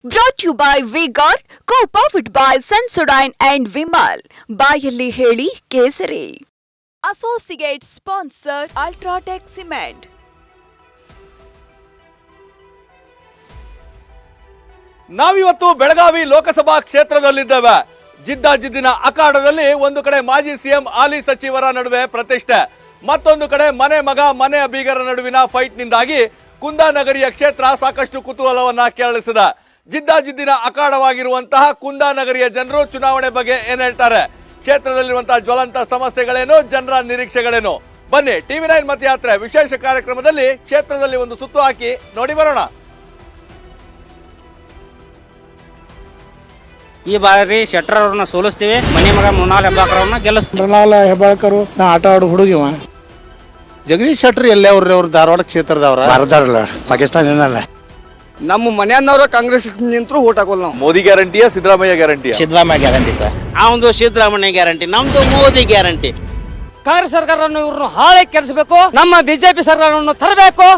Brought to you by V-Guard, co-powered by Sensodyne and Vimal. ಬಾಯಲ್ಲಿ ಹೇಳಿ ಕೇಸರಿ. Associate sponsor Ultratech Cement. ನಾವಿವತ್ತು ಬೆಳಗಾವಿ ಲೋಕಸಭಾ ಕ್ಷೇತ್ರದಲ್ಲಿದ್ದೇವೆ. ಜಿದ್ದಾಜಿದ್ದಿನ ಅಖಾಡದಲ್ಲಿ ಒಂದು ಕಡೆ ಮಾಜಿ ಸಿಎಂ ಹಾಲಿ ಸಚಿವರ ನಡುವೆ ಪ್ರತಿಷ್ಠೆ, ಮತ್ತೊಂದು ಕಡೆ ಮನೆ ಮಗ ಮನೆ ಬೀಗರ ನಡುವಿನ ಫೈಟ್ನಿಂದಾಗಿ ಕುಂದಾನಗರಿಯ ಕ್ಷೇತ್ರ ಸಾಕಷ್ಟು ಕುತೂಹಲವನ್ನ ಕೆರಳಿಸಿದೆ. ಜಿದ್ದಾಜಿದ್ದಿನ ಅಖಾಡವಾಗಿರುವಂತಹ ಕುಂದಾನಗರಿಯ ಜನರು ಚುನಾವಣೆ ಬಗ್ಗೆ ಏನ್ ಹೇಳ್ತಾರೆ, ಕ್ಷೇತ್ರದಲ್ಲಿರುವಂತಹ ಜ್ವಲಂತ ಸಮಸ್ಯೆಗಳೇನು, ಜನರ ನಿರೀಕ್ಷೆಗಳೇನು, ಬನ್ನಿ TV9 ಮತಯಾತ್ರೆ ವಿಶೇಷ ಕಾರ್ಯಕ್ರಮದಲ್ಲಿ ಕ್ಷೇತ್ರದಲ್ಲಿ ಒಂದು ಸುತ್ತು ಹಾಕಿ ನೋಡಿ ಬರೋಣ. ಈ ಬಾರಿ ಶೆಟ್ಟರ್ ಅವ್ರನ್ನ ಸೋಲಿಸ್ತೀವಿ, ಮನೆ ಮಗ ಮೃಣಾಲ್ ಹೆಬ್ಬಾಳ್ಕರ್ ಅವ್ರನ್ನ ಗೆಲ್ಲಿಸ್ತೀವಿ. ಮೃಣಾಲ್ ಹೆಬ್ಬಾಳ್ಕರ್ ಆಟ ಆಡೋ ಹುಡುಗಿವ. ಜಗದೀಶ್ ಶೆಟ್ಟರ್ ಎಲ್ಲೇ ಅವ್ರ ಧಾರವಾಡ ಕ್ಷೇತ್ರದವ್ರ ಭಾರತಲ್ಲ, ಪಾಕಿಸ್ತಾನ ಏನಲ್ಲ. ನಮ್ಮ ಮನೆಯವ್ರ ಕಾಂಗ್ರೆಸ್ ನಿಂತರೂ ಓಟ್ ಹಾಕೋಲ್ಲ ನಾವು. ಮೋದಿ ಗ್ಯಾರಂಟಿಯಾ ಸಿದ್ದರಾಮಯ್ಯ ಗ್ಯಾರಂಟಿಯಾ? Siddaramaiah guarantee sir. ಅವನದು ಸಿದ್ದರಾಮಯ್ಯ ಗ್ಯಾರಂಟಿ, ನಮ್ದು ಮೋದಿ ಗ್ಯಾರಂಟಿ. ಕಾಂಗ್ರೆಸ್ ಸರ್ಕಾರವನ್ನು ಇವ್ರನ್ನು ಹಾಳೆ ಕೆಲ್ಸಬೇಕು, ನಮ್ಮ ಬಿಜೆಪಿ ಸರ್ಕಾರವನ್ನು ತರಬೇಕು.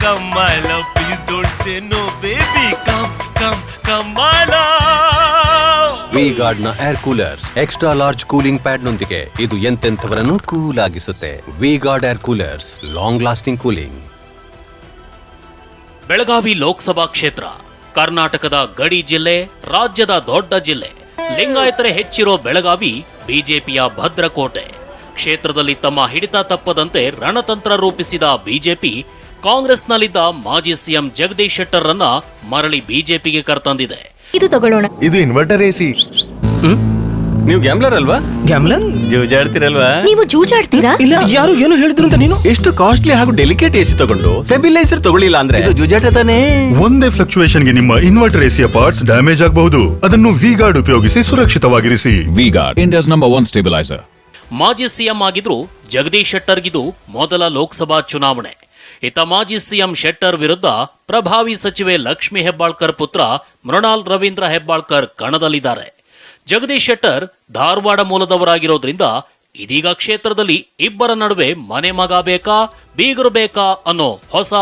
Come my love, please don't say no baby, come my love. V-Guard ನ air coolers extra large cooling pad ನೊಂದಿಗೆ ಇದು ಎಂತೆಂಥವರನ್ನು ಕೂಲ್ ಆಗಿಸುತ್ತೆ. V-Guard air coolers, long lasting cooling. Belagavi Lok Sabha ಕ್ಷೇತ್ರ ಕರ್ನಾಟಕದ ಗಡಿ ಜಿಲ್ಲೆ, ರಾಜ್ಯದ ದೊಡ್ಡ ಜಿಲ್ಲೆ. ಲಿಂಗಾಯತರೆ ಹೆಚ್ಚಿರೋ ಬೆಳಗಾವಿ ಬಿಜೆಪಿಯ ಭದ್ರಕೋಟೆ. ಕ್ಷೇತ್ರದಲ್ಲಿ ತಮ್ಮ ಹಿಡಿತ ತಪ್ಪದಂತೆ ರಣತಂತ್ರ ರೂಪಿಸಿದ ಬಿಜೆಪಿ ಕಾಂಗ್ರೆಸ್ನಲ್ಲಿದ್ದ ಮಾಜಿ ಸಿಎಂ ಜಗದೀಶ್ ಶೆಟ್ಟರ್ ರನ್ನ ಮರಳಿ ಬಿಜೆಪಿಗೆ ಕರೆತಂದಿದೆ. ಇದು ತಗೊಳ್ಳೋಣ. ಇದು ಇನ್ವರ್ಟರ್ AC. ನೀವು ಗ್ಯಾಮ್ಲರ್ ಅಲ್ವಾ? ಗ್ಯಾಮ್ಲರ್ ಜೂಜಾಡ್ತಿರಲ್ವಾ? ನೀವು ಜೂಜಾಡ್ತೀರಾ? ಇಲ್ಲ, ಯಾರು ಏನು ಹೇಳಿದ್ರು ಅಂತ ನೀನು ಎಷ್ಟು ಕಾಸ್ಟ್ಲಿ ಹಾಗೂ ಡೆಲಿಕೇಟ್ AC ತಗೊಂಡು ಸ್ಟೆಬಿಲೈಸರ್ ತಗೊಳ್ಳಿಲ್ಲ ಅಂದ್ರೆ ಇದು ಜೂಜಾಟ ತಾನೇ. ಒಂದೇ ಫ್ಲಕ್ಚುಯೇಷನ್ ಗೆ ನಿಮ್ಮ ಇನ್ವರ್ಟರ್ AC ಪಾರ್ಟ್ಸ್ ಡ್ಯಾಮೇಜ್ ಆಗಬಹುದು. ಅದನ್ನು V-Guard ಉಪಯೋಗಿಸಿ ಸುರಕ್ಷಿತವಾಗಿರಿಸಿ. V-Guard, India's #1 stabiliser. ಮಾಜಿ ಸಿಎಂ ಆಗಿದ್ರು ಜಗದೀಶ್ ಶೆಟ್ಟರ್ಗಿದು ಮೊದಲ ಲೋಕಸಭಾ ಚುನಾವಣೆ. ಇತ್ತ ಮಾಜಿ ಸಿಎಂ ಶೆಟ್ಟರ್ ವಿರುದ್ಧ ಪ್ರಭಾವಿ ಸಚಿವೆ ಲಕ್ಷ್ಮಿ ಹೆಬ್ಬಾಳ್ಕರ್ ಪುತ್ರ ಮೃಣಾಲ್ ರವೀಂದ್ರ ಹೆಬ್ಬಾಳ್ಕರ್ ಕಣದಲ್ಲಿದ್ದಾರೆ. ಜಗದೀಶ್ ಶೆಟ್ಟರ್ ಧಾರವಾಡ ಮೂಲದವರಾಗಿರೋದ್ರಿಂದ ಇದೀಗ ಕ್ಷೇತ್ರದಲ್ಲಿ ಇಬ್ಬರ ನಡುವೆ ಮನೆ ಮಗ ಬೇಕಾ ಬೀಗರು ಬೇಕಾ ಅನ್ನೋ ಹೊಸ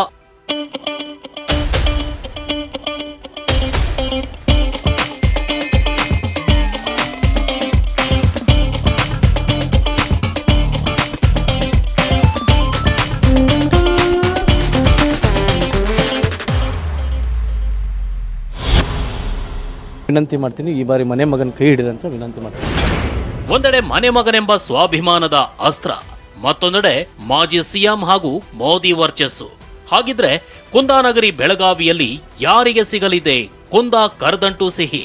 ವಿನಂತಿ ಮಾಡ್ತೀನಿ, ಈ ಬಾರಿ ಮನೆ ಮಗನ ಕೈ ಹಿಡಿದಂತ ವಿನಂತಿ ಮಾಡ್ತೀನಿ. ಒಂದೆಡೆ ಮನೆ ಮಗನೆಂಬ ಸ್ವಾಭಿಮಾನದ ಅಸ್ತ್ರ, ಮತ್ತೊಂದೆಡೆ ಮಾಜಿ ಸಿಎಂ ಹಾಗೂ ಮೋದಿ ವರ್ಚಸ್ಸು. ಹಾಗಿದ್ರೆ ಕುಂದಾನಗರಿ ಬೆಳಗಾವಿಯಲ್ಲಿ ಯಾರಿಗೆ ಸಿಗಲಿದೆ ಕುಂದಾ ಕರದಂಟು ಸಿಹಿ?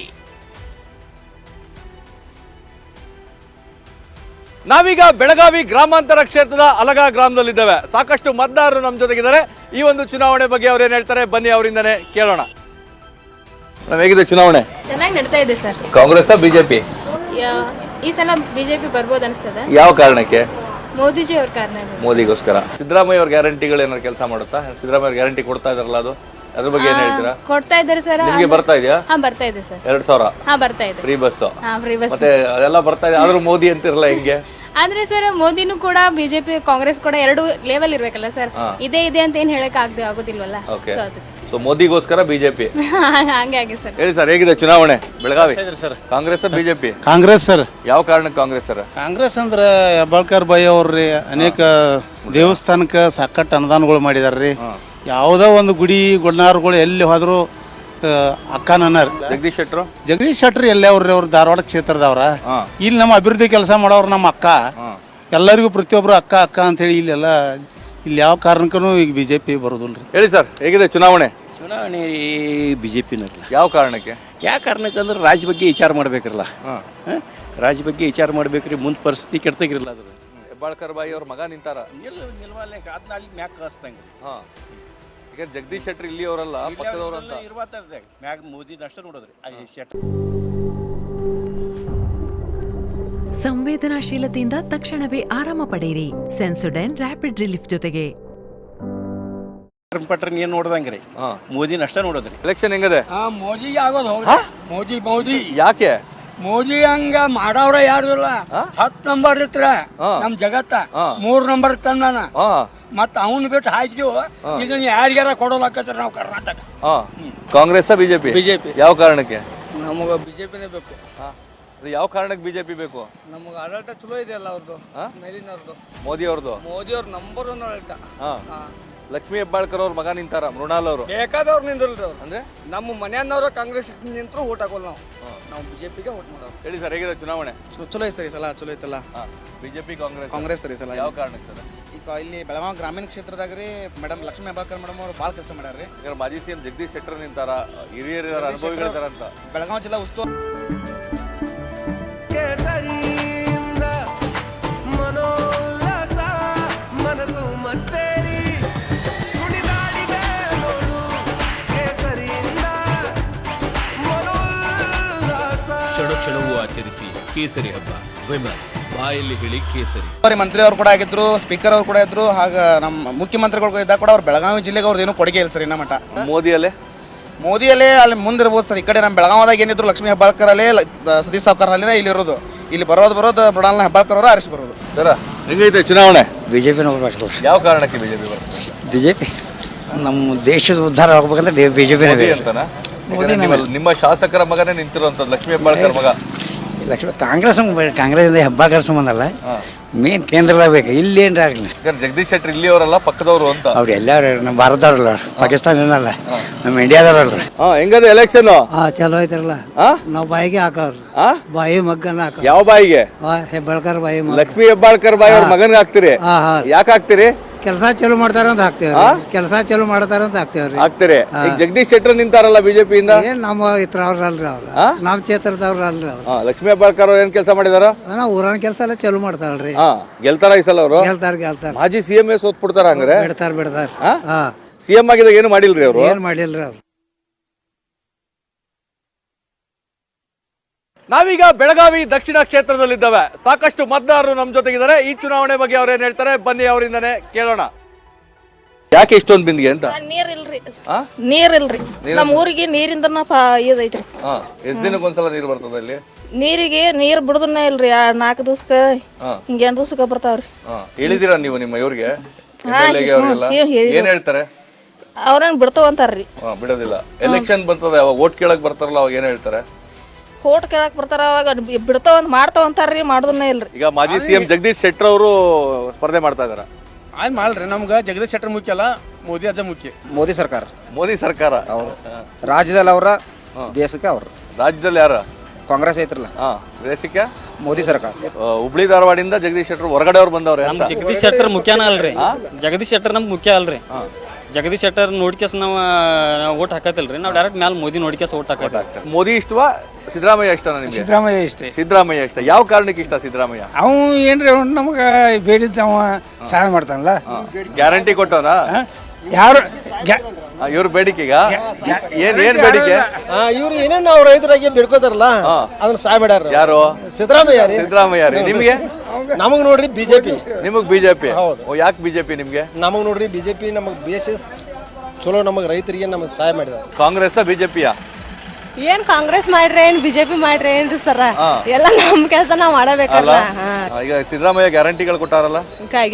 ನಾವೀಗ ಬೆಳಗಾವಿ ಗ್ರಾಮಾಂತರ ಕ್ಷೇತ್ರದ ಅಲಗ ಗ್ರಾಮದಲ್ಲಿದ್ದೇವೆ. ಸಾಕಷ್ಟು ಮತದಾರರು ನಮ್ಮ ಜೊತೆಗಿದ್ದಾರೆ. ಈ ಒಂದು ಚುನಾವಣೆ ಬಗ್ಗೆ ಅವ್ರು ಏನ್ ಹೇಳ್ತಾರೆ ಬನ್ನಿ ಅವರಿಂದನೇ ಕೇಳೋಣ. ಹೇಗಿದೆ ಚುನಾವಣೆ? ಚೆನ್ನಾಗಿ ನಡೀತಾ ಇದೆ ಸರ್. ಕಾಂಗ್ರೆಸ್ ಬಿಜೆಪಿ? ಈ ಸಲ ಬಿಜೆಪಿ ಬರ್ಬೋದು ಅನಿಸ್ತದೆ. ಯಾವ ಕಾರಣಕ್ಕೆ? ಮೋದಿಜಿ ಅವ್ರ ಕಾರಣ. ಮೋದಿಗೋಸ್ಕರ. ಸಿದ್ದರಾಮಯ್ಯ ಅವ್ರ ಗ್ಯಾರಂಟಿಗಳು ಏನಾದ್ರು ಕೆಲಸ ಮಾಡುತ್ತಾ? ಸಿದ್ದರಾಮಯ್ಯ ಅವ್ರ ಗ್ಯಾರಂಟಿ ಕೊಡ್ತಾ ಇದಾರಲ್ಲ, ಅದು ಅದ್ರ ಬಗ್ಗೆ ಏನ್ ಹೇಳ್ತೀರಾ? ಕೊಡ್ತಾ ಇದ್ದಾರೆ ಸರ್. ನಿಮಗೆ ಬರ್ತಾ ಇದೆಯಾ? ಹಾ ಬರ್ತಾ ಇದೆ ಸರ್. 2000 ಹಾ ಬರ್ತಾ ಇದೆ. ಫ್ರೀ ಬಸ್ ಫ್ರೀ ಬಸ್ ಮತ್ತೆ ಅದೆಲ್ಲ ಬರ್ತಾ ಇದೆ. ಆದ್ರೂ ಮೋದಿ ಅಂತಿರಲ್ಲ, ಹೆಂಗೆ? ಆದ್ರೆ ಸರ್ ಮೋದಿನೂ ಕೂಡ ಬಿಜೆಪಿ ಕಾಂಗ್ರೆಸ್ ಕೂಡ ಎರಡು ಲೆವೆಲ್ ಇರ್ಬೇಕಲ್ಲ ಸರ್. ಇದೆ ಅಂತ ಏನ್ ಹೇಳಕ್ ಆಗೋದಿಲ್ವಲ್ಲ. ಸೊ ಮೋದಿಗೋಸ್ಕರ ಬಿಜೆಪಿ ಹಂಗಾಗಿ ಸರ್. ಹೇಳಿ ಸರ್, ಹೇಗಿದೆ ಚುನಾವಣೆ ಬೆಳಗಾವಿ? ಕಾಂಗ್ರೆಸ್ ಬಿಜೆಪಿ? ಕಾಂಗ್ರೆಸ್ ಸರ್. ಯಾವ ಕಾರಣಕ್ಕೆ ಕಾಂಗ್ರೆಸ್ ಸರ್? ಕಾಂಗ್ರೆಸ್ ಅಂದ್ರ ಹೆಬ್ಬಾಳ್ಕರ್ ಬೈ ಅವ್ರಿ ಅನೇಕ ದೇವಸ್ಥಾನಕ್ಕೆ ಸಾಕಷ್ಟು ಅನುದಾನಗಳು ಮಾಡಿದಾರ್ರಿ. ಯಾವುದೋ ಒಂದು ಗುಡಿ ಗುಡ್ನಾರ್ಗಳು ಎಲ್ಲಿ ಹೋದ್ರು ಅಕ್ಕನನ್ನಾರ. ಜಗದೀಶ್ ಶೆಟ್ಟರ್ ಎಲ್ಲೇ ಅವ್ರಿ, ಅವ್ರ ಧಾರವಾಡ ಕ್ಷೇತ್ರದವ್ರ. ಇಲ್ಲಿ ನಮ್ಮ ಅಭಿವೃದ್ಧಿ ಕೆಲಸ ಮಾಡೋರು ನಮ್ಮ ಅಕ್ಕ. ಎಲ್ಲರಿಗೂ ಪ್ರತಿಯೊಬ್ರು ಅಕ್ಕ ಅಕ್ಕ ಅಂತ ಹೇಳಿ ಇಲ್ಲೆಲ್ಲ ಇಲ್ಲಿ ಯಾವ ಕಾರಣಕ್ಕೂ ಈಗ ಬಿಜೆಪಿ ಬರೋದಿಲ್ರಿ. ಹೇಳಿ ಸರ್, ಹೇಗಿದೆ ಚುನಾವಣೆ? ಚುನಾವಣೆ ಬಿಜೆಪಿನಲ್ಲ. ಯಾವ ಕಾರಣಕ್ಕೆ? ಯಾವ ಕಾರಣಕ್ಕಂದ್ರೆ ರಾಜ್ಯ ಬಗ್ಗೆ ವಿಚಾರ ಮಾಡ್ಬೇಕ್ರಲ್ಲ. ರಾಜ್ಯ ಬಗ್ಗೆ ವಿಚಾರ ಮಾಡ್ಬೇಕ್ರಿ. ಮುಂದೆ ಪರಿಸ್ಥಿತಿ ಕೆಡ್ತಾಗಿರಲ್ಲ. ಅದ್ರ ಹೆಬ್ಬಾಳ್ಕರ್ ಬಾಯಿ ಅವ್ರ ಮಗ ನಿಂತಾರ ನಿಲ್ವಲ್ಲೇ ಅದನ್ನ ಅಲ್ಲಿ ಮ್ಯಾಕ್ ಕಳಿಸ್ತಂಗೆ. ಈಗ ಜಗದೀಶ್ ಶೆಟ್ಟರ್ ಇಲ್ಲಿ ಅವರಲ್ಲ, ಪಕ್ಕದವ್ರು ಅಂತ ಇರ್ಬಾರ್ದು. ಮ್ಯಾಗ್ ಮೋದಿ ಅಷ್ಟೇ ನೋಡಿದ್ರಿ. ಸಂವೇದನಾಶೀಲತೆಯಿಂದ ತಕ್ಷಣವೇ ಆರಾಮ ಪಡೆಯಿರಿ ಸೆನ್ಸೊಡೈನ್ ರ್ಯಾಪಿಡ್ ರಿಲೀಫ್ ಜೊತೆಗೆ. ಪಟ್ರನ್ ಏನ್ ನೋಡ್ದಂಗ್ರಿ, ಮೋದಿನ ಅಷ್ಟೇ ನೋಡೋದ್ರಿ. ಎಲೆಕ್ಷನ್ ಹೆಂಗದೆ? ಮೋದಿಗೆ ಆಗೋದು. ಮೋದಿ ಯಾಕೆ? ಮೋದಿ ಹಂಗ ಮಾಡವ್ರ ಯಾರು ಇಲ್ಲ. 10 ನಂಬರ್ ಇತ್ರ ನಮ್ ಜಗತ್ತ 3 ನಂಬರ್ ತಂದಾನ. ಮತ್ತೆ ಅವನು ಬಿಟ್ಟು ಹಾಕಿದೆವು ಇದನ್ನ ಯಾರಿಗಾರ ಕೊಡೋಲಾಕತ್ತಾರೆ ನಾವು ಕರ್ನಾಟಕ. ಕಾಂಗ್ರೆಸ್ ಬಿಜೆಪಿ? ಬಿಜೆಪಿ. ಯಾವ ಕಾರಣಕ್ಕೆ? ನಮಗೆ ಬಿಜೆಪಿನೇ ಬೇಕು. ಯಾವ ಕಾರಣಕ್ಕೆ ಬಿಜೆಪಿ ಬೇಕು? ನಮಗೆ ಆಡಳಿತ ಚಲೋ ಇದೆ ಅಲ್ಲ ಅವ್ರದ್ದು, ಮೇಲಿನವ್ರದ್ದು, ಮೋದಿ ಅವ್ರದ್ದು. ಮೋದಿ ಅವ್ರ ನಂಬರ್ 1 ಆಡಳಿತ. ಲಕ್ಷ್ಮೀ ಹೆಬ್ಬಾಳ್ಕರ್ ಅವ್ರ ಮಗ ನಿಂತಾರ, ಮೃಣಾಲ್ ಅವರು. ಬೇಕಾದವ್ರು ನಿಂದ್ರಲ್ರಿ ಅವ್ರು. ಅಂದ್ರೆ ನಮ್ಮ ಮನೆಯವ್ರ ಕಾಂಗ್ರೆಸ್ ನಿಂತರೂ ಓಟ್ ಹಾಕೋಲ್ಲ ನಾವು ಬಿಜೆಪಿಗೆ ಓಟ್ ಮಾಡೋರು. ಹೇಳಿ ಸರ್, ಹೇಗಿದೆ ಚುನಾವಣೆ? ಚಲೋ ಐತೆ ಸರ್ ಈ ಸಲ, ಚಲೋ ಐತಲ್ಲ. ಬಿಜೆಪಿ ಕಾಂಗ್ರೆಸ್? ಕಾಂಗ್ರೆಸ್ ಸರ್ ಈ ಸಲ. ಯಾವ ಕಾರಣಕ್ಕೆ ಸರ್? ಈಗ ಇಲ್ಲಿ ಬೆಳಗಾವಿ ಗ್ರಾಮೀಣ ಕ್ಷೇತ್ರದಾಗ ರೀ ಮೇಡಮ್ ಲಕ್ಷ್ಮೀ ಹೆಬ್ಬಾಳ್ಕರ್ ಮೇಡಮ್ ಅವ್ರು ಭಾಳ ಕೆಲಸ ಮಾಡ್ಯಾರ ರೀ. ಈಗ ಮಾಜಿ ಸಿಎಂ ಜಗದೀಶ್ ಶೆಟ್ಟರ್ ನಿಂತಾರ, ಹಿರಿಯರ ಅನುಭವಿಗಳಿದಾರಂತ. ಬೆಳಗಾವಿ ಜಿಲ್ಲಾ ಉಸ್ತುವಾರಿ ಕ್ಷಣವು ಆಚರಿಸಿ ಕೇಸರಿ ಹಬ್ಬ ವಿಮಲ್ ಬಾಯಲ್ಲಿ ಹೇಳಿ ಕೇಸರಿ. ಮಂತ್ರಿ ಅವ್ರು ಕೂಡ ಆಗಿದ್ರು, ಸ್ಪೀಕರ್ ಅವ್ರು ಕೂಡ ಇದ್ರು, ಹಾಗ ನಮ್ಮ ಮುಖ್ಯಮಂತ್ರಿಗಳು ಇದ್ದಾಗ ಕೂಡ ಅವ್ರು ಬೆಳಗಾವಿ ಜಿಲ್ಲೆಗೆ ಅವ್ರದ್ದು ಏನೂ ಕೊಡುಗೆ ಇಲ್ಲ ಸರ್ ಇನ್ನ ಮಟ್ಟ. ಮೋದಿಯಲ್ಲೇ ಅಲ್ಲಿ ಮುಂದಿರ್ಬೋದು ಸರ್. ಈ ಕಡೆ ನಮ್ಮ ಬೆಳಗಾವದಾಗ ಏನಿದ್ರು ಲಕ್ಷ್ಮೀ ಹೆಬ್ಬಾಳ್ಕರ್ ಅಲ್ಲೇ ಸತೀಶ್ ಸಾವ್ಕಾರ್ ಅಲ್ಲಿನ ಇಲ್ಲಿ ಇರೋದು. ಇಲ್ಲಿ ಬರೋದು ಮೃಣಾಲ್ ಹೆಬ್ಬಾಳ್ಕರ್ ಅವರು ಆರಿಸಿ ಬರೋದು. ಸರ ಹೆಂಗೈತೆ ಚುನಾವಣೆ? ಬಿಜೆಪಿ ನೋಡ್ಬೇಕಲ್ಲ. ಯಾವ ಕಾರಣಕ್ಕೆ ಬಿಜೆಪಿ? ಬಿಜೆಪಿ ನಮ್ಮ ದೇಶದ ಉದ್ಧಾರ ಆಗ್ಬೇಕಂದ್ರೆ ಬಿಜೆಪಿ ಅಂತನಾ? ನಿಮ್ಮ ಶಾಸಕರ ಮಗನೇ ನಿಂತಿರುವಂತದ್ದು ಲಕ್ಷ್ಮೀ ಹೆಬ್ಬಾಳ್ಕರ್ ಮಗ. ಲಕ್ಷ್ಮಿ ಕಾಂಗ್ರೆಸ್ ಹೆಬ್ಬಾಳ್ಕರ್ ಸಂಬಂಧ ಅಲ್ಲ, ಮೇನ್ ಕೇಂದ್ರದಾಗ ಬೇಕು. ಇಲ್ಲಿ ಏನ್ರ ಆಗಲಿ ಜಗದೀಶ್ ಶೆಟ್ಟರ್ ಇಲ್ಲಿಯವರಲ್ಲ, ಪಕ್ಕದವರು ಅಂತ. ಅವ್ರು ಎಲ್ಲಾರು ನಮ್ಮ ಭಾರತದವ್ರಲ್ಲ, ಪಾಕಿಸ್ತಾನ ಏನಲ್ಲ, ನಮ್ಮ ಇಂಡಿಯಾದವ್ರಲ್ಲ. ಹೆಂಗದ ಎಲೆಕ್ಷನ್? ಚಲೋ ಐತಾರಲ್ಲ, ನಾವು ಬಾಯಿಗೆ ಹಾಕವ್ರು, ಬಾಯಿ ಮಗ್ಗನ ಹಾಕ. ಯಾವ ಬಾಯಿಗೆ? ಹೆಬ್ಬಾಳ್ಕರ್ ಬಾಯಿ. ಲಕ್ಷ್ಮೀ ಹೆಬ್ಬಾಳ್ಕರ್ ಬಾಯಿ ಅವ್ರ ಮಗನ್ಗೆ ಹಾಕ್ತಿರಿ? ಯಾಕೆ ಹಾಕ್ತಿರಿ? ಕೆಲಸ ಚಲೋ ಮಾಡ್ತಾರ ಅಂತ ಹಾಕ್ತೇವ್ರಿ. ಕೆಲಸ ಚಲೋ ಮಾಡ್ತಾರ ಅಂತ ಹಾಕ್ತೇವ್ರಿ. ಹಾಕ್ತಿರಿ. ಈಗ ಜಗದೀಶ್ ಶೆಟ್ಟರ್ ನಿಂತಾರಲ್ಲ ಬಿಜೆಪಿಯಿಂದ, ನಮ್ಮ ಇತರ ಅವ್ರಲ್ರಿ, ಅವ್ರ ನಮ್ಮ ಕ್ಷೇತ್ರದವ್ರ ಅಲ್ರಿ ಅವ್ರು. ಲಕ್ಷ್ಮೀ ಹೆಬ್ಬಾಳ್ಕರ್ ಅವ್ರು ಏನ್ ಕೆಲಸ ಮಾಡಿದಾರ? ಊರನ ಕೆಲಸ ಎಲ್ಲ ಚಲೋ ಮಾಡ್ತಾರಲ್ರಿ. ಗೆಲ್ತಾರ ಈ ಸಲ ಅವರು? ಗೆಲ್ತಾರ. ಮಾಜಿ ಸಿಎಂ ಸೋತ್ ಬಿಡ್ತಾರ ಹಂಗಾರೆ? ಬಿಡ್ತಾರ. ಸಿಎಂ ಆಗಿದಾಗ ಏನು ಮಾಡಿಲ್ರಿ ಅವರು? ಏನ್ ಮಾಡಿಲ್ರಿ ಅವ್ರು. ನಾವೀಗ ಬೆಳಗಾವಿ ದಕ್ಷಿಣ ಕ್ಷೇತ್ರದಲ್ಲಿದ್ದಾವೆ. ಸಾಕಷ್ಟು ಮತದಾರರು ನಮ್ಮ ಜೊತೆಗಿದ್ದಾರೆ. ಈ ಚುನಾವಣೆ ಬಗ್ಗೆ ಅವ್ರು ಏನ್ ಹೇಳ್ತಾರೆ ಬನ್ನಿ ಅವರಿಂದನೇ ಕೇಳೋಣ. ಯಾಕೆ ಇಷ್ಟೊಂದು ಬಿಂದಿಗೆ ಅಂತ? ನೀರಿಲ್ರಿ. ನಮ್ಮ ಊರಿಗೆ ನೀರಿಂದ ಇದೈತ್ರಿ. ಎಷ್ಟ್ ದಿನಕ್ಕೊಂದ್ಸಲ ನೀರು ಬರ್ತದ ಇಲ್ಲಿ? ನೀರಿಗೆ ನೀರ್ ಬಿಡುದನ್ನ ಇಲ್ರಿ. 4 ದಿವಸಕ್ಕ ಹಿಂಗ 8 ದಿವಸಕ್ಕ ಬರ್ತಾವ್ರಿ. ಹೇಳಿದಿರಾ ನೀವು ನಿಮ್ಮ ಇವ್ರಿಗೆ? ಏನ್ ಹೇಳ್ತಾರೆ? ಅವ್ರೇನ್ ಬಿಡ್ತಾವ ಅಂತಾರ್ರಿ. ಬಿಡೋದಿಲ್ಲ. ಎಲೆಕ್ಷನ್ ಬರ್ತದ, ಅವಾಗ ಓಟ್ ಕೇಳಕ್ ಬರ್ತಾರಲ್ಲ, ಅವಾಗ ಏನ್ ಹೇಳ್ತಾರೆ? ಓಟ್ ಕೇಳಕ್ ಬರ್ತಾರ, ಅವಾಗ ಬಿಡ್ತಾವ ಮಾಡ್ತಾವ ಅಂತಾರ್ರಿ, ಮಾಡುದನ್ನ ಇಲ್ರಿ. ಈಗ ಮಾಜಿ ಸಿಎಂ ಜಗದೀಶ್ ಶೆಟ್ಟರ್ ಅವರು ಸ್ಪರ್ಧೆ ಮಾಡ್ತಾ ಇದಾರ. ಮಾಡ್ರಿ, ನಮ್ಗೆ ಜಗದೀಶ್ ಶೆಟ್ಟರ್ ಮುಖ್ಯ ಅಲ್ಲ, ಮೋದಿ ಅಜ್ಜ ಮುಖ್ಯ. ಮೋದಿ ಸರ್ಕಾರ. ಮೋದಿ ಸರ್ಕಾರ ರಾಜ್ಯದಲ್ಲಿ ಅವರ, ದೇಶಕ್ಕೆ ಅವರು. ರಾಜ್ಯದಲ್ಲಿ ಯಾರು? ಕಾಂಗ್ರೆಸ್ ಐತ್ರಲ್ಲ. ದೇಶಕ್ಕೆ ಮೋದಿ ಸರ್ಕಾರ. ಹುಬ್ಳಿ ಧಾರವಾಡಿಂದ ಜಗದೀಶ್ ಶೆಟ್ಟರ್ ಹೊರಗಡೆ ಅವ್ರು ಬಂದವ್ರೆ. ಜಗದೀಶ್ ಶೆಟ್ಟರ್ ಮುಖ್ಯನ ಅಲ್ರಿ. ಜಗದೀಶ್ ಶೆಟ್ಟರ್ ನಮ್ಗೆ ಮುಖ್ಯ ಅಲ್ರಿ. ಜಗದೀಶ್ ಶೆಟ್ಟರ್ ನೋಡ್ಕೇಸ್ ನಾವು ಓಟ್ ಹಾಕತಿಲ್ರಿ. ನಾವು ಡೈರೆಕ್ಟ್ ಮ್ಯಾಲ ಮೋದಿ ನೋಡ್ಕೇಸ್ ಓಟ್ ಹಾಕತ್ತ. ಮೋದಿ ಇಷ್ಟವಾ ಸಿದ್ದರಾಮಯ್ಯ ಇಷ್ಟನಾ ನಿಮ್ಗೆ? ಸಿದ್ದರಾಮಯ್ಯ ಇಷ್ಟ. ಸಿದ್ದರಾಮಯ್ಯ ಇಷ್ಟ. ಯಾವ ಕಾರಣಕ್ಕೆ ಇಷ್ಟ ಸಿದ್ದರಾಮಯ್ಯ? ಅವ ಏನ್ರಿ ನಮ್ಗೆ ಬೇಡಿದ್ದ ಅವ ಸಹಾಯ ಮಾಡ್ತಾನಲ್ಲ. ಗ್ಯಾರಂಟಿ ಕೊಟ್ಟವನ? ಯಾರು ಇವ್ರ ಬೇಡಿಕೆಗ ಏನ್ ಬೇಡಿಕೆ? ಇವ್ರು ಏನೇನು ನಾವು ರೈತರಾಗಿ ಬೇಡ್ಕೋತಾರಲ್ಲ ಅದನ್ನ ಸಹಾಯ ಮಾಡ್ಯಾರ. ಯಾರು? ಸಿದ್ದರಾಮಯ್ಯ. ಸಿದ್ದರಾಮಯ್ಯ ರೀ. ನಿಮ್ಗೆ? ನಮಗ್ ನೋಡ್ರಿ ಬಿಜೆಪಿ. ನಿಮಗ್ ಬಿಜೆಪಿ? ಯಾಕೆ ಬಿಜೆಪಿ ನಿಮ್ಗೆ? ನಮಗ್ ನೋಡ್ರಿ ಬಿಜೆಪಿ ನಮಗ್ ಬೇಸಿಸ್ ಚಲೋ, ನಮಗ್ ರೈತರಿಗೆ ನಮಗ್ ಸಹಾಯ ಮಾಡಿದಾರೆ. ಕಾಂಗ್ರೆಸ್ ಬಿಜೆಪಿಯ? ಏನ್ ಕಾಂಗ್ರೆಸ್ ಮಾಡ್ರಿ ಏನ್ ಬಿಜೆಪಿ ಮಾಡ್ರಿ ಏನ್ರಿ ಸರ, ಎಲ್ಲ ನಮ್ ಕೆಲ್ಸ ನಾವ್ ಮಾಡಬೇಕಲ್ಲ. ಈಗ ಸಿದ್ದರಾಮಯ್ಯ ಗ್ಯಾರಂಟಿಗಳು ಕೊಟ್ಟಾರಲ್ಲ?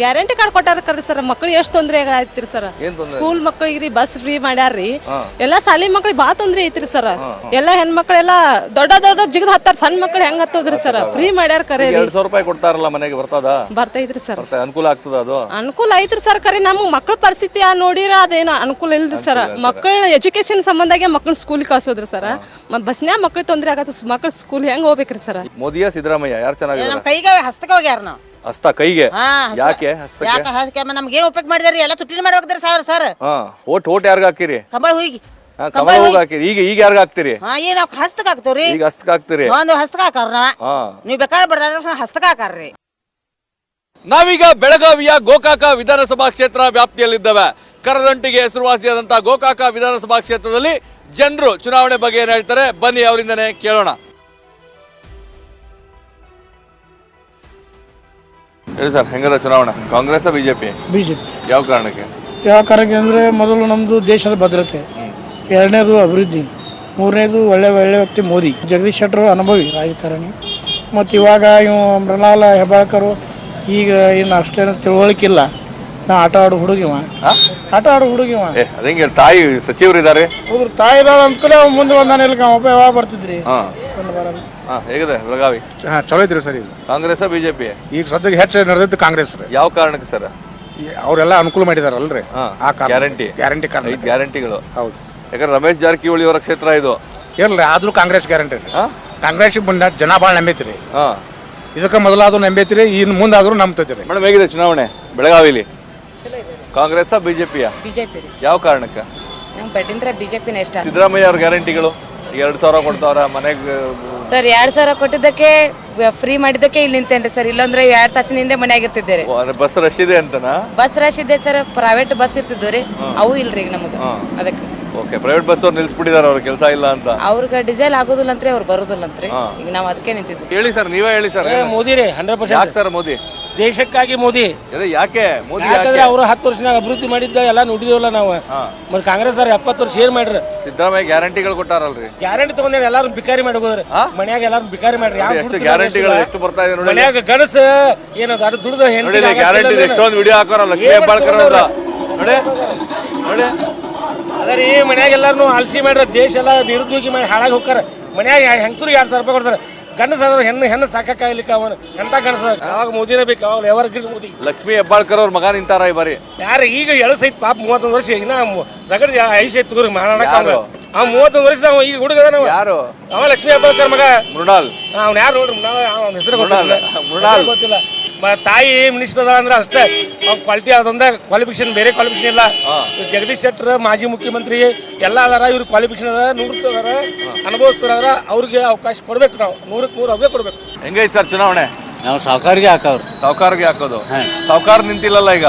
ಗ್ಯಾರಂಟಿ ಕಾರ್ಡ್ ಕೊಟ್ಟಾರ ಕರ್ರಿ ಸರ್. ಮಕ್ಳಿಗೆ ಎಷ್ಟು ತೊಂದ್ರೆ ಐತ್ರಿ ಸರ್. ಸ್ಕೂಲ್ ಮಕ್ಳಿಗೆ ಬಸ್ ಫ್ರೀ ಮಾಡ್ಯಾರ್ರಿ. ಎಲ್ಲಾ ಶಾಲಿ ಮಕ್ಳಿಗೆ ಬಾಳ ತೊಂದ್ರೆ ಐತ್ರಿ ಸರ್. ಎಲ್ಲಾ ಹೆಣ್ಮಕ್ಳೆಲ್ಲ ದೊಡ್ಡ ಜಿಗದ್ ಹತ್ತಾರ, ಸಣ್ಣ ಮಕ್ಳು ಹೆಂಗ್ ಹತ್ತೋದ್ರಿ ಸರ್. ಫ್ರೀ ಮಾಡ್ಯಾರ ಕರೆ. 200 ರೂಪಾಯಿ ಕೊಡ್ತಾರಲ್ಲ ಮನೆಗೆ, ಬರ್ತದ? ಬರ್ತೈತ್ರಿ ಸರ್. ಅನುಕೂಲ ಆಗ್ತದ? ಅದು ಅನುಕೂಲ ಐತ್ರಿ ಸರ್. ಕರೆ ನಮ್ಗ್ ಮಕ್ಳ ಪರಿಸ್ಥಿತಿ ನೋಡಿರ ಅದೇನು ಅನುಕೂಲ ಇಲ್ರಿ ಸರ್. ಮಕ್ಕಳ ಎಜುಕೇಶನ್ ಸಂಬಂಧಾಗೆ ಮಕ್ಳ ಸ್ಕೂಲ್ ಕಳ್ಸೋದ್ರಿ ಸರ್. ಬಸ್ನ್ಯಾಗ ಮಕ್ಳಿಗೆ ತೊಂದ್ರೆ ಆಗತ್ತ, ಮಕ್ಳ ಸ್ಕೂಲ್ ಹೆಂಗ್ ಹೋಗ್ಬೇಕ್ರಿ ಸರ್? ಮೋದಿಯ ಸಿದ್ದರಾಮಯ್ಯ ಯಾರು ಚೆನ್ನಾಗಿ? ಕೈಗೆ ಹಸ್ತಕ ಹೋಗ್ಯಾರ ನಾವು. ಹಸ್ತ ಕೈಗೆ? ಯಾಕೆ ನಮ್ಗೆ ಏನ್ ಉಪಯೋಗ ಮಾಡಿದಾರಿ? ಎಲ್ಲ ತುಟ್ಟಿನ ಮಾಡ್ಬೇಕ್ರಿ ಸರ್. ಓಟ್ ಯಾರ್ಗ ಹಾಕಿರಿ? ಕಂಬಳ ಹೋಗಿ ಕಮಲ ಹೋಗಿ ಹಾಕಿರಿ. ಈಗ ಯಾರ್ಗ ಹಾಕ್ತಿರಿ? ನಾವು ಹಸ್ತಕ ಹಾಕ್ತೇವ್ರಿ. ಈಗ ಹಸ್ತಕ ಹಾಕ್ತಿರಿ? ಒಂದು ಹಸ್ತಕ ಹಾಕಾರ ನೀವ್ ಬೇಕಾದ್ರೆ ಬಿಡ್ದಾರ ಹಸ್ತಕ ಹಾಕಾರ್ರಿ. ನಾವೀಗ ಬೆಳಗಾವಿಯ ಗೋಕಾಕ ವಿಧಾನಸಭಾ ಕ್ಷೇತ್ರ ವ್ಯಾಪ್ತಿಯಲ್ಲಿದ್ದೇವೆ. ಕರದಂಟಿಗೆ ಹೆಸರುವಾಸಿಯಾದಂತಹ ಗೋಕಾಕ ವಿಧಾನಸಭಾ ಕ್ಷೇತ್ರದಲ್ಲಿ ಜನರು ಚುನಾವಣೆ ಬಗ್ಗೆ ಏನ್ ಹೇಳ್ತಾರೆ ಬನ್ನಿ ಅವರಿಂದನೇ ಕೇಳೋಣ. ಹೇಳಿ ಸರ್, ಹೆಂಗದ ಚುನಾವಣೆ? ಕಾಂಗ್ರೆಸ್ ಬಿಜೆಪಿ? ಬಿಜೆಪಿ. ಯಾವ ಕಾರಣಕ್ಕೆ? ಅಂದ್ರೆ ಮೊದಲು ನಮ್ದು ದೇಶದ ಭದ್ರತೆ, ಎರಡನೇದು ಅಭಿವೃದ್ಧಿ, ಮೂರನೇದು ಒಳ್ಳೆ ವ್ಯಕ್ತಿ ಮೋದಿ. ಜಗದೀಶ್ ಶೆಟ್ಟರ್ ಅನುಭವಿ ರಾಜಕಾರಣಿ. ಮತ್ತು ಇವಾಗ ಇವು ಮೃಣಾಲ್ ಹೆಬ್ಬಾಳ್ಕರು ಈಗ ಇನ್ನು ಅಷ್ಟೇನು ತಿಳುವಳಿಕಿಲ್ಲ. ನಾ ಆಟ ಆಡೋ ಹುಡುಗಿವ ಆಟ ಆಡೋ ಹುಡುಗಿವ ಅದಂಗೆ ತಾಯಿ ಸಚಿವರು ಇದ್ದಾರೆ. ಹುಡುಗರು ತಾಯಿ ಇದಾವ ಅಂದ್ಕೂಲೆ ಅವ್ ಮುಂದೆ ಒಂದಾನ ಇಲ್ಕ ಒಬ್ಬ ಯಾವಾಗ ಬರ್ತಿದ್ರಿ. ಹೇಗಿದೆ ಬೆಳಗಾವಿ? ಚಲೋ ಐತ್ರಿ ಸರ್. ಈಗ ಕಾಂಗ್ರೆಸ್ ಬಿಜೆಪಿ ಈಗ ಸದ್ಯಕ್ಕೆ ಹೆಚ್ಚು ನಡೆದದ್ದು ಕಾಂಗ್ರೆಸ್ ರೀ. ಯಾವ ಕಾರಣಕ್ಕೆ ಸರ್? ಅವರೆಲ್ಲ ಅನುಕೂಲ ಮಾಡಿದಾರಲ್ರಿ, ಆ ಗ್ಯಾರಂಟಿ ಕಾರಣ ಗ್ಯಾರಂಟಿಗಳು. ಹೌದು, ಯಾಕಂದ್ರೆ ರಮೇಶ್ ಜಾರಕಿಹೊಳಿ ಅವರ ಕ್ಷೇತ್ರ ಇದು. ಇರ್ಲಿ ಆದ್ರೂ ಕಾಂಗ್ರೆಸ್ ಗ್ಯಾರಂಟಿ ರೀ. ಕಾಂಗ್ರೆಸ್ ಬಂದ ಜನ ಭಾಳ ನಂಬೈತ್ರಿ. ಇದಕ್ಕೆ ಮೊದಲಾದ್ರೂ ನಂಬೈತ್ರಿ, ಇನ್ನು ಮುಂದಾದ್ರೂ ನಂಬ್ತೈತಿ ರೀ. ಮೇಡಮ್ ಹೇಗಿದೆ ಚುನಾವಣೆ ಬೆಳಗಾವಿಲಿ? ಕಾಂಗ್ರೆಸ್ ಬಿಜೆಪಿಯ? ಬಿಜೆಪಿ ರೀ. ಯಾವ ಕಾರಣಕ್ಕೆ? ನಂಗೆ ಬಡ್ಡಿಂದ್ರೆ ಬಿಜೆಪಿನ ಇಷ್ಟ. ಸಿದ್ದರಾಮಯ್ಯ ಅವ್ರ ಗ್ಯಾರಂಟಿಗಳು 2,000 ಕೊಡ್ತಾವ್ರ ಮನೆಗೆ. ಸರ್ 2,000 ಕೊಟ್ಟಿದ್ದಕ್ಕೆ ಫ್ರೀ ಮಾಡಿದ್ದಕ್ಕೆ ಇಲ್ಲಿ ನಿಂತೇನ್ರಿ ಸರ್. ಇಲ್ಲಂದ್ರೆ 2 ತಾಸಿನಿಂದ ಮನೆಯಾಗಿರ್ತಿದ್ದೇವೆ. ಬಸ್ ರಶ್ ಇದೆ ಅಂತನಾ? ಬಸ್ ರಶ್ ಇದೆ ಸರ್. ಪ್ರೈವೇಟ್ ಬಸ್ ಇರ್ತಿದ್ವು ರೀ, ಅವು ಇಲ್ರಿ ಈಗ ನಮಗೆ. ಅದಕ್ಕೆ ಓಕೆ, ಪ್ರೈವೇಟ್ ಬಸ್ ಅವ್ರು ನಿಲ್ಸ್ಬಿಟ್ಟಿದ್ದಾರೆ, ಅವ್ರ ಕೆಲಸ ಇಲ್ಲ ಅಂತ. ಅವ್ರಿಗೆ ಡೀಸೆಲ್ ಆಗೋದಿಲ್ಲ ಅಂತ್ರಿ, ಅವ್ರು ಬರೋದಿಲ್ಲ ಅಂತ್ರಿ. ಈಗ ನಾವು ಅದಕ್ಕೆ ನಿಂತಿದ್ವಿ. ಹೇಳಿ ಸರ್, ನೀವೇ ಹೇಳಿ ಸರ್. ಮೋದಿ ರೀ 100%. ಯಾಕೆ ಸರ್ ಮೋದಿ? ದೇಶಕ್ಕಾಗಿ ಮೋದಿ. ಯಾಕೆ ಮೋದಿ? ಯಾಕಂದ್ರೆ ಅವರು 10 ವರ್ಷನಾಗ ಅಭಿವೃದ್ಧಿ ಮಾಡಿದ್ದ ಎಲ್ಲ ನೋಡಿದೇವಲ್ಲ ನಾವು. ಮತ್ತೆ ಕಾಂಗ್ರೆಸ್ ಅವ್ರು 70 ವರ್ಷ ಏನ್ ಮಾಡ್ರಿ? ಸಿದ್ದರಾಮಯ್ಯ ಗ್ಯಾರಂಟಿಗಳು ಕೊಟ್ಟಾರಲ್ರಿ. ಗ್ಯಾರಂಟಿ ತಗೊಂಡ್ರೆ ಎಲ್ಲಾರು ಬಿಕಾರಿ ಮಾಡಿ ಹೋಗೋದ್ರಿ. ಮನ್ಯಾಗ ಎಲ್ಲಾರು ಬಿಕಾರಿ ಮಾಡ್ರಿ. ಗ್ಯಾರಂಟಿಗಳು ಎಷ್ಟು ಬರ್ತಾ ಇದೆ ನೋಡಿ. ಮನ್ಯಾಗ ಗಣಸ ಏನದು ಅದು ದುಡ್ದ ಗ್ಯಾರಂಟಿ ಎಷ್ಟೊಂದು ವಿಡಿಯೋ ಹಾಕೋರ ಲಕ್ಷ್ಮೀ ಹೆಬ್ಬಾಳ್ಕರ್ ಅವ್ರ ನೋಡಿ ನೋಡಿ. ಅದೇ ಈ ಮನ್ಯಾಗ ಎಲ್ಲಾರು ಆಲ್ಸಿ ಮಾಡ್ರಿ. ದೇಶ ಎಲ್ಲ ನಿರುದ್ಯೋಗಿ ಮಾಡಿ ಹಾಳಾಗಿ ಹೋಗ್ತಾರ. ಮನ್ಯಾಗ ಹೆಂಗಸರು 2,000 ರೂಪಾಯಿ ಕೊಡ್ತಾರೆ. ಗಂಡಸಾದ್ರು ಹೆಣ್ಣು ಸಾಕಾಗ್ಲಿಕ್ಕೆ ಅವನು ಎಂತ ಗಂಡಸ. ಯಾವಾಗ ಮೋದಿನೇ ಬೇಕು, ಯಾವಾಗ ಯಾವಾಗ ಮೋದಿ. ಲಕ್ಷ್ಮೀ ಹೆಬ್ಬಾಳ್ಕರ್ ಅವ್ರ ಮಗ ನಿಂತಾರ ಈ ಬಾರಿ. ಯಾರು ಈಗ ಎಳಸೈತ್ ಪಾಪ 31 ವರ್ಷ ಇನ್ನ ರಗಡ್ ಐಸೈತ್ ತಗೋರಿ ಮಾಡಕ್. ಅವ 31 ವರ್ಷದ ಈಗ ಹುಡುಗ ಯಾರು? ಅವ ಲಕ್ಷ್ಮೀ ಹೆಬ್ಬಾಳ್ಕರ್ ಮಗ ಮೃಣಾಲ್. ಅವ್ನು ಯಾರು ನೋಡ್ರಿ, ಅವ್ನ ಹೆಸರು ಗೊತ್ತಿಲ್ಲ. ತಾಯಿ ಮಿನಿಸ್ಟರ್ ಅದ ಅಂದ್ರೆ ಅಷ್ಟೇ. ಅವ್ನ ಕ್ವಾಲಿಟಿ ಅದೊಂದ ಕ್ವಾಲಿಫಿಕೇಶನ್, ಬೇರೆ ಕ್ವಾಲಿಫಿಕೇಶನ್ ಇಲ್ಲ. ಜಗದೀಶ್ ಶೆಟ್ಟರ್ ಮಾಜಿ ಮುಖ್ಯಮಂತ್ರಿ ಎಲ್ಲ ಅದಾರ. ಇವ್ರ ಕ್ವಾಲಿಫಿಕೇಶನ್ ಅದ, ನುಡ್ತಾರ, ಅನುಭವಿಸ್ತಾರ. ಅವ್ರಿಗೆ ಅವಕಾಶ ಕೊಡ್ಬೇಕು. ನಾವು 100ಕ್ಕೆ 100 ಅವೇ ಕೊಡ್ಬೇಕು. ಹೆಂಗೈತೆ ಸರ್ ಚುನಾವಣೆ? ನಾವು ಸಾವುಕಾರಿಗೆ ಹಾಕವ್ರು. ಸಾವುಕಾರ್ಗೆ ಹಾಕೋದು? ಸಾವುಕಾರ ನಿಂತಿಲ್ಲಲ್ಲ ಈಗ.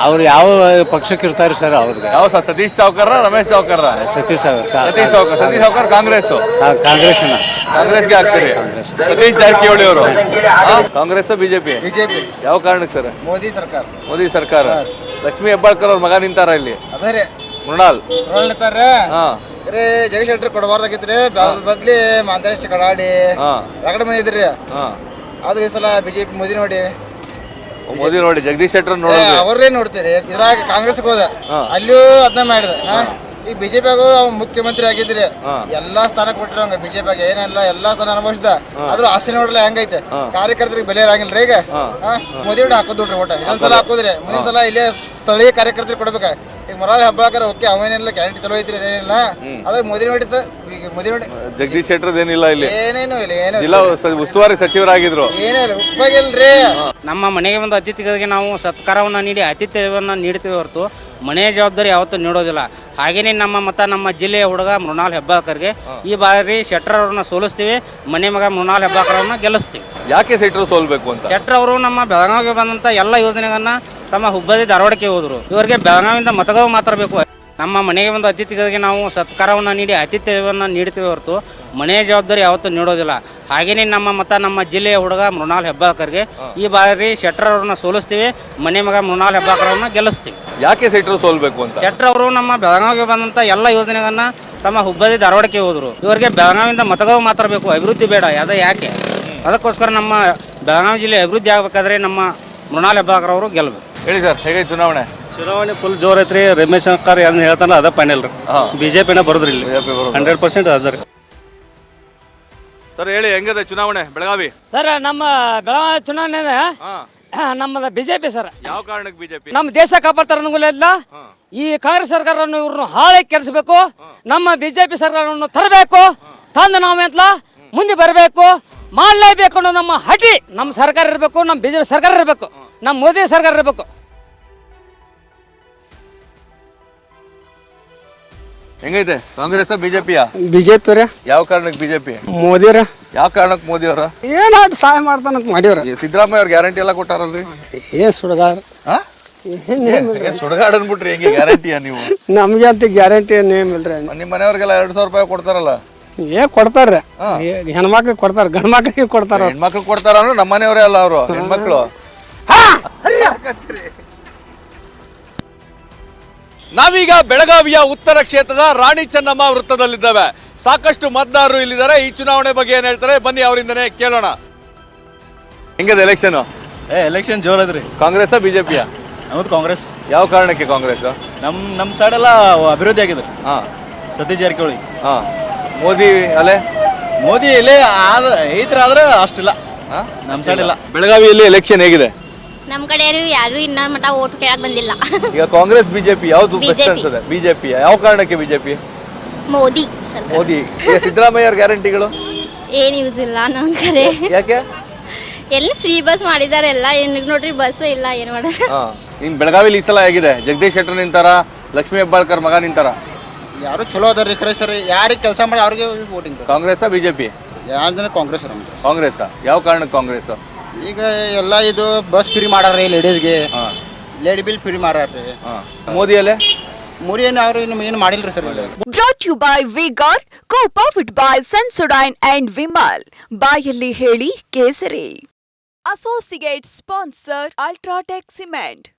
ಅವ್ರು ಯಾವ ಪಕ್ಷಕ್ಕೆ ಇರ್ತಾರೆ ಸರ್? ಅವ್ರಿಗೆ ಯಾವ ಸತೀಶ್ ಸಾವುಕಾರ, ರಮೇಶ್ ಸಾವುಕಾರ? ಸತೀಶ್ ಸಾವುಕಾರ ಕಾಂಗ್ರೆಸ್. ಕಾಂಗ್ರೆಸ್ಗೆ ಹಾಕ್ತೀರಿ? ಸತೀಶ್ ಜಾರಕಿಹೊಳಿ ಅವರು ಕಾಂಗ್ರೆಸ್ ಬಿಜೆಪಿ? ಬಿಜೆಪಿ. ಯಾವ ಕಾರಣಕ್ಕೆ ಸರ್? ಮೋದಿ ಸರ್ಕಾರ. ಮೋದಿ ಸರ್ಕಾರ. ಲಕ್ಷ್ಮೀ ಹೆಬ್ಬಾಳ್ಕರ್ ಅವ್ರ ಮಗ ನಿಂತಾರ ಇಲ್ಲಿ. ಅದೇ ಮೃಣಾಲ್ ನಿಂತಾರೆ. ಜಗದೀಶ್ ಶೆಟ್ಟರ್ ಕೊಡಬಾರ್ದಾಗಿತ್ರಿ, ಬದ್ಲಿ ಮಾಂತೇಶ್ ಕಡಾಡಿ ರಗಡ ಮಂದಿ ಇದ್ರಿ. ಆದ್ರೆ ಈ ಸಲ ಬಿಜೆಪಿ ಮೋದಿ ನೋಡಿ. ಮೋದಿ ನೋಡಿ, ಜಗದೀಶ್ ಶೆಟ್ಟರ್ ನೋಡಿ. ಅವ್ರೇ ನೋಡ್ತೀರಿ. ಇದ್ರಾಗ ಕಾಂಗ್ರೆಸ್ಗೆ ಹೋದ, ಅಲ್ಲಿಯೂ ಅದನ್ನ ಮಾಡಿದ. ಈ ಬಿಜೆಪಿ ಆಗು ಮುಖ್ಯಮಂತ್ರಿ ಆಗಿದ್ರಿ, ಎಲ್ಲಾ ಸ್ಥಾನ ಕೊಟ್ಟಿರಂಗ ಬಿಜೆಪಿ ಏನಿಲ್ಲ, ಎಲ್ಲಾ ಸ್ಥಾನ ಅನುಭವಿಸಿದ. ಆದ್ರೂ ಆಸೆ ನೋಡ್ಲ ಹೆಂಗೈತೆ. ಕಾರ್ಯಕರ್ತರಿಗೆ ಬೆಲೆ ಆಗಿಲ್ರಿ. ಈಗ ಮೋದಿ ನೋಡಿ ಹಾಕೋದ್ ನೋಡ್ರಿ ಓಟ. ಇದೊಂದ್ಸಲ ಹಾಕೋದ್ರಿ, ಮುಂದಿನ ಸಲ ಇಲ್ಲೇ ಸ್ಥಳೀಯ ಕಾರ್ಯಕರ್ತರಿಗೆ ಕೊಡ್ಬೇಕ. ಈಗ ಮರಾಳಿ ಹಬ್ಬಾಕರ ಓಕೆ, ಅವೇನಿಲ್ಲ ಗ್ಯಾರಂಟಿ ಚಲೋ ಐತ್ರಿ, ಇದೇನಿಲ್ಲ. ಆದ್ರೆ ಮೋದಿ ನೋಡಿ ಸರ್, ಮೋದಿ ನೋಡಿ. ಜಗದೀಶ್ ಶೆಟ್ಟರ್ ಏನಿಲ್ಲ ಇಲ್ಲಿ, ಏನೇನು ಇಲ್ಲ, ಏನು ಜಿಲ್ಲಾ ಉಸ್ತುವಾರಿ ಸಚಿವರಾಗಿದ್ರು. ಏನಿಲ್ಲ, ಉಪಯೋಗಿಲ್ರಿ. ನಮ್ಮ ಮನೆಗೆ ಬಂದ ಅತಿಥಿಗಳಿಗೆ ನಾವು ಸತ್ಕಾರವನ್ನು ನೀಡಿ ಆತಿಥ್ಯವನ್ನು ನೀಡ್ತೀವಿ ಹೊರತು ಮನೆಯ ಜವಾಬ್ದಾರಿ ಯಾವತ್ತೂ ನೀಡೋದಿಲ್ಲ. ಹಾಗೇನೇ ನಮ್ಮ ಜಿಲ್ಲೆಯ ಹುಡುಗ ಮೃಣಾಲ್ ಹೆಬ್ಬಾಳ್ಕರ್ಗೆ ಈ ಬಾರಿ ಶೆಟ್ಟರ್ ಅವ್ರನ್ನ ಸೋಲಿಸ್ತೀವಿ. ಮನೆ ಮಗ ಮೃಣಾಲ್ ಹೆಬ್ಬಾಳ್ಕರ್ ಅವ್ರನ್ನ ಗೆಲ್ಲಿಸ್ತೀವಿ. ಯಾಕೆ ಶೆಟ್ಟರ್ ಸೋಲ್ಬೇಕು ಅಂತ? ಶೆಟ್ಟರ್ ಅವರು ನಮ್ಮ ಬೆಳಗಾವಿಗೆ ಬಂದಂಥ ಎಲ್ಲ ಯೋಜನೆಗಳನ್ನ ತಮ್ಮ ಹುಬ್ಬಳ್ಳಿ ಧಾರವಾಡಕ್ಕೆ ಹೋದರು. ಇವರಿಗೆ ಬೆಳಗಾವಿಯಿಂದ ಮತಗಳು ಮಾತ್ರ ಬೇಕು. ನಮ್ಮ ಮನೆಗೆ ಬಂದ ಅತಿಥಿಗಳಿಗೆ ನಾವು ಸತ್ಕಾರವನ್ನು ನೀಡಿ ಆತಿಥ್ಯವನ್ನು ನೀಡ್ತೀವಿ ಹೊರತು ಮನೆಯ ಜವಾಬ್ದಾರಿ ಯಾವತ್ತೂ ನೀಡೋದಿಲ್ಲ. ಹಾಗೇನೇ ನಮ್ಮ ಜಿಲ್ಲೆಯ ಹುಡುಗ ಮೃಣಾಲ್ ಹೆಬ್ಬಾಳ್ಕರ್ಗೆ ಈ ಬಾರಿ ಶೆಟ್ಟರ್ ಅವ್ರನ್ನ ಸೋಲಿಸ್ತೀವಿ. ಮನೆ ಮಗ ಮೃಣಾಲ್ ಹೆಬ್ಬಾಳ್ಕರ್ ಅವ್ರನ್ನ ಗೆಲ್ಲಿಸ್ತೀವಿ. ಯಾಕೆ ಶೆಟ್ಟರ್ ಸೋಲ್ಬೇಕು ಅಂತ? ಶೆಟ್ಟರ್ ಅವರು ನಮ್ಮ ಬೆಳಗಾವಿಗೆ ಬಂದಂಥ ಎಲ್ಲ ಯೋಜನೆಗಳನ್ನ ತಮ್ಮ ಹುಬ್ಬಳ್ಳಿ ಧಾರವಾಡಕ್ಕೆ ಹೋದರು. ಇವರಿಗೆ ಬೆಳಗಾವಿಯಿಂದ ಮತಗಳು ಮಾತ್ರ ಬೇಕು, ಅಭಿವೃದ್ಧಿ ಬೇಡ. ಯಾಕೆ? ಅದಕ್ಕೋಸ್ಕರ ನಮ್ಮ ಬೆಳಗಾವಿ ಜಿಲ್ಲೆ ಅಭಿವೃದ್ಧಿ ಆಗಬೇಕಾದ್ರೆ ನಮ್ಮ ಮೃಣಾಲ್ ಹೆಬ್ಬಾಳ್ಕರ್ ಅವರು ಗೆಲ್ಲಬೇಕು. ಹೇಳಿ ಸರ್, ಹೇಗೆ ಚುನಾವಣೆ? ಚುನಾವಣೆ ಫುಲ್ ಜೋರ್ ಐತ್ರಿ. ರಮೇಶ್ ಶಂಕರ್ ಏನ್ ಹೇಳ್ತಾನ ಅದ ಫೈನಲ್ ರೀ. ಬಿಜೆಪಿನ ಬರೋದ್ರಿ ಇಲ್ಲಿ 100% ಅದ ರೀ. ಸರ್ ಹೇಳಿ, ಹೆಂಗದ ಚುನಾವಣೆ ಬೆಳಗಾವಿ? ಸರ್ ನಮ್ಮ ಬೆಳಗಾವಿ ಚುನಾವಣೆ ನಮ್ಮದ ಬಿಜೆಪಿ ಸರ್. ಯಾವ ಕಾರಣಕ್ಕೆ ಬಿಜೆಪಿ? ನಮ್ಮ ದೇಶ ಕಾಪಾಡ್ತಾರ. ಈ ಕಾಂಗ್ರೆಸ್ ಸರ್ಕಾರವನ್ನು ಇವ್ರನ್ನ ಹಾಳಾಗಿ ಕೆಲ್ಸಬೇಕು. ನಮ್ಮ ಬಿಜೆಪಿ ಸರ್ಕಾರವನ್ನು ತರಬೇಕು. ತಂದು ನಾವೆಂತಲ ಮುಂದೆ ಬರಬೇಕು, ಮಾಡಲೇಬೇಕು ಅನ್ನೋ ನಮ್ಮ ಹಠಿ. ನಮ್ಮ ಸರ್ಕಾರ ಇರಬೇಕು, ನಮ್ಮ ಬಿಜೆಪಿ ಸರ್ಕಾರ ಇರಬೇಕು, ನಮ್ಮ ಮೋದಿ ಸರ್ಕಾರ ಇರಬೇಕು. ಹೆಂಗೈತೆ ಕಾಂಗ್ರೆಸ್ ಬಿಜೆಪಿಯ? ಬಿಜೆಪಿ ರೀ. ಯಾವ ಕಾರಣಕ್ಕೆ ಬಿಜೆಪಿ? ಮೋದಿ ರೀ. ಯಾವ ಕಾರಣಕ್ಕೆ ಮೋದಿ ಅವರ? ಏನ್ ಸಹಾಯ ಮಾಡ್ತಾನಂತ ಮಾಡಿವ್ರ. ಸಿದ್ದರಾಮಯ್ಯ ಅವ್ರ ಗ್ಯಾರಂಟಿ ಎಲ್ಲ ಕೊಟ್ಟಾರಲ್ರಿ. ಸುಡಗಾಡ ಸುಡಗಾಡ ಅನ್ಬಿಟ್ರಿ, ಹೆಂಗೆ ಗ್ಯಾರಂಟಿಯ ನೀವು? ನಮ್ಗೆ ಅಂತ ಗ್ಯಾರಂಟಿ ಏನಿಲ್ರಿ. ನಿಮ್ಮ ಮನೆಯವ್ರಿಗೆಲ್ಲ 2,000 ರೂಪಾಯಿ ಕೊಡ್ತಾರಲ್ಲ? ಕೊಡ್ತಾರ್ರಿ. ಹೆಣ್ಮಕ್ಳಿಗೆ ಕೊಡ್ತಾರ, ಗಂಡ್ ಮಕ್ಳಿಗೆ ಕೊಡ್ತಾರ. ಹೆಣ್ಮಕ್ಳು ಕೊಡ್ತಾರ ಅಂದ್ರೆ ನಮ್ಮ ಮನೆಯವರೇ ಅಲ್ಲ ಅವರು, ಹೆಣ್ಮಕ್ಳು. ನಾವೀಗ ಬೆಳಗಾವಿಯ ಉತ್ತರ ಕ್ಷೇತ್ರದ ರಾಣಿ ಚೆನ್ನಮ್ಮ ವೃತ್ತದಲ್ಲಿದ್ದೇವೆ. ಸಾಕಷ್ಟು ಮತದಾರರು ಇಲ್ಲಿದ್ದಾರೆ. ಈ ಚುನಾವಣೆ ಬಗ್ಗೆ ಏನ್ ಹೇಳ್ತಾರೆ ಬನ್ನಿ ಅವರಿಂದನೇ ಕೇಳೋಣ. ಹೆಂಗದ ಎಲೆಕ್ಷನ್? ಎಲೆಕ್ಷನ್ ಜೋರದ್ರಿ. ಕಾಂಗ್ರೆಸ್ ಬಿಜೆಪಿಯ? ನಮ್ಮದು ಕಾಂಗ್ರೆಸ್. ಯಾವ ಕಾರಣಕ್ಕೆ ಕಾಂಗ್ರೆಸ್? ನಮ್ಮ ಸೈಡ್ ಎಲ್ಲ ಅಭಿವೃದ್ಧಿ ಆಗಿದೆ. ಹಾಂ, ಸತೀಶ್ ಜಾರಕಿಹೊಳಿ. ಹಾಂ, ಮೋದಿ ಅಲೆ ಮೋದಿ ಇಲ್ಲೇ ಐತರಾದ್ರೆ ಅಷ್ಟಿಲ್ಲ. ನಮ್ಮ ಸೈಡ್ ಇಲ್ಲ. ಬೆಳಗಾವಿಯಲ್ಲಿ ಎಲೆಕ್ಷನ್ ಹೇಗಿದೆ? ನಮ್ಮ ಕಡೆ ಯಾರು ಇನ್ನ ಮಟ್ಟ ಓಟ್ ಕೇಳಕ್ ಬಂದಿಲ್ಲ. ಈಗ ಕಾಂಗ್ರೆಸ್ ಬಿಜೆಪಿ ಯಾವ್ದು ಬೆಸ್ಟ್ BJP. ಅನ್ಸುತ್ತೆ? ಬಿಜೆಪಿ. ಯಾವ ಕಾರಣಕ್ಕೆ ಬಿಜೆಪಿ? ಮೋದಿ ಸರ್ಕಾರ. ಮೋದಿ. ಈಗ ಸಿದ್ದರಾಮಯ್ಯ ಅವ್ರ ಗ್ಯಾರಂಟಿಗಳು ಏನ್ ಯೂಸ್ ಇಲ್ಲ ನಮ್ಮ ಕಡೆ. ಯಾಕೆ? ಎಲ್ಲಿ ಫ್ರೀ ಬಸ್ ಮಾಡಿದಾರೆ ಎಲ್ಲ, ಏನ್ ನೋಡ್ರಿ ಬಸ್ ಇಲ್ಲ, ಏನ್ ಮಾಡೋದು. ನಿಮ್ ಬೆಳಗಾವಿಲಿ ಈ ಸಲ ಹೇಗಿದೆ? ಜಗದೀಶ್ ಶೆಟ್ಟರ್ ನಿಂತಾರ, ಲಕ್ಷ್ಮೀ ಹೆಬ್ಬಾಳ್ಕರ್ ಮಗ ನಿಂತಾರ. ಯಾರು ಚಲೋ ಅದಾರ ಖರೆ ಸರ್, ಯಾರಿಗೆ ಕೆಲಸ ಮಾಡಿ ಅವ್ರಿಗೆ ವೋಟಿಂಗ್. ಕಾಂಗ್ರೆಸ್ ಬಿಜೆಪಿ? ಯಾವ್ದು ಕಾಂಗ್ರೆಸ್ ನಮ್ದು. ಕಾಂಗ್ರೆಸ್. ಯಾವ ಕಾರಣಕ್ಕೆ ಕಾಂಗ್ರೆಸ್? ಈಗ ಎಲ್ಲ ಇದು ಬಸ್ ಫ್ರೀ ಮಾಡಾರ್ರಿ ಲೇಡೀಸ್ಗೆ, ಲೇಡಿ ಬಿಲ್ ಫ್ರೀ ಮಾಡಾರ್ರಿ. ಮೋದಿ ಅಲ್ಲೇ ಮೋದಿ ಏನು ಅವ್ರು ಏನು ಮಾಡಿಲ್ರಿ sir. Brought to you by V-Guard, co-powered by Sensodyne and Vimal. ಬಾಯಲ್ಲಿ ಹೇಳಿ ಕೇಸರಿ. Associate sponsor UltraTech cement.